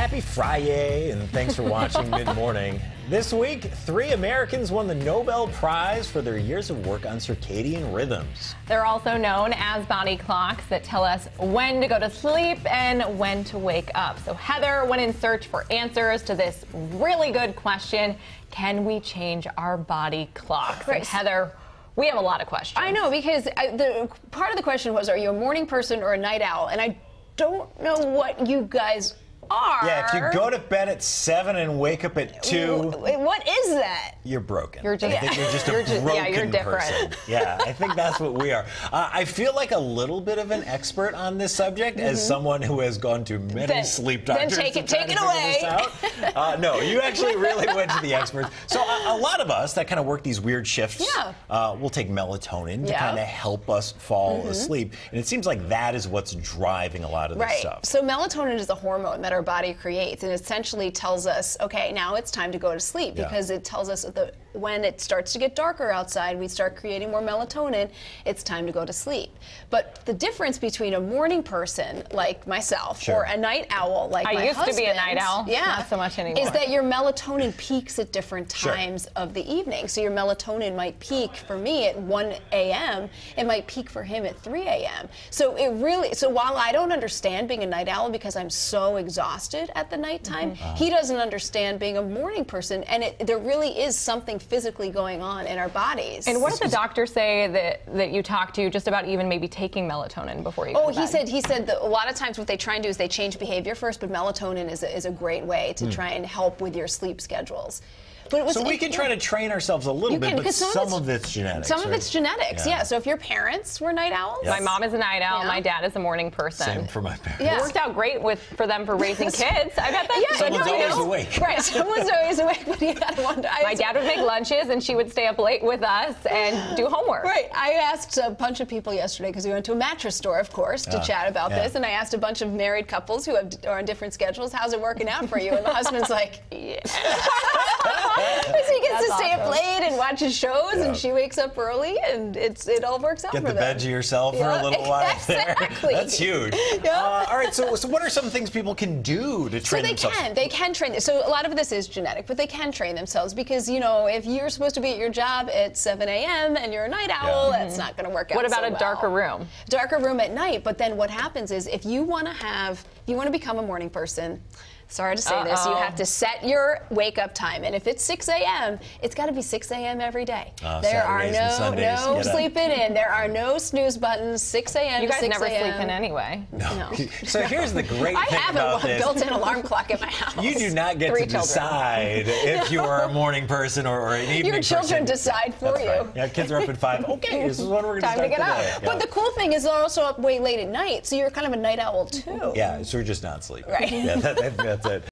Happy Friday, and thanks for watching Mid-Morning. This week, 3 Americans won the Nobel Prize for their years of work on circadian rhythms. They're also known as body clocks that tell us when to go to sleep and when to wake up. So Heather went in search for answers to this really good question: can we change our body clocks? Right. And Heather, we have a lot of questions. I know, because the part of the question was, are you a morning person or a night owl? And I don't know what you guys are. Yeah, if you go to bed at 7 and wake up at 2... What is that? You're broken. You're just, I think you're just a broken you're different. person. Yeah, I think that's what we are. I feel like a little bit of an expert on this subject as someone who has gone to many sleep doctors. Then take it away. No, you actually really went to the experts. So a lot of us that kind of work these weird shifts, will take melatonin to kind of help us fall asleep. And it seems like that is what's driving a lot of this stuff. So melatonin is a hormone that our body creates, and essentially tells us, okay, now it's time to go to sleep, because it tells us that when it starts to get darker outside, we start creating more melatonin, it's time to go to sleep. But the difference between a morning person like myself or a night owl like my husband, I used to be a night owl, not so much anymore, is that your melatonin peaks at different times of the evening. So your melatonin might peak for me at 1 a.m., it might peak for him at 3 a.m. So while I don't understand being a night owl because I'm so exhausted at the nighttime, he doesn't understand being a morning person, and there really is something physically going on in our bodies. And what did the doctor say that you talked to just about even maybe taking melatonin before you go to bed? He said that a lot of times what they try and do is they change behavior first, but melatonin is a great way to try and help with your sleep schedules. But we can try to train ourselves a little bit, but some of it's genetics. Some of it's genetics, yeah. So if your parents were night owls? My mom is a night owl, my dad is a morning person. Same for my parents. It worked out great for them for raising kids. I bet that's someone's always awake. Right, someone's always awake, but you gotta wonder. My dad would make lunches, and she would stay up late with us and do homework. Right, I asked a bunch of people yesterday, because we went to a mattress store, of course, to chat about this, and I asked a bunch of married couples who are on different schedules, how's it working out for you? And the husband's like, yeah. Because he gets to stay up late and watch his shows, and she wakes up early, and it all works out for them. Get the bed to yourself for a little while there. That's huge. All right, so what are some things people can do to train themselves? They can train. So a lot of this is genetic, but they can train themselves, because, you know, if you're supposed to be at your job at 7 a.m. and you're a night owl, that's not going to work out. What about so a darker room? Darker room at night, but then what happens is if you want to become a morning person, sorry to say this, you have to set your wake-up time. And if it's 6 a.m., it's got to be 6 a.m. every day. There are no sleeping in. There are no snooze buttons. 6 a.m. You guys to 6 never sleep in anyway. No. So here's the great thing about this. I have a built-in alarm clock in my house. You do not get to decide if you are a morning person or an evening person. Your children decide for you. Right. Yeah, kids are up at 5. Okay, this is what we're going to start get today. up. But the cool thing is they're also up way late at night, so you're kind of a night owl, too. Yeah, so you're just not sleeping. Right. Yeah, that's it.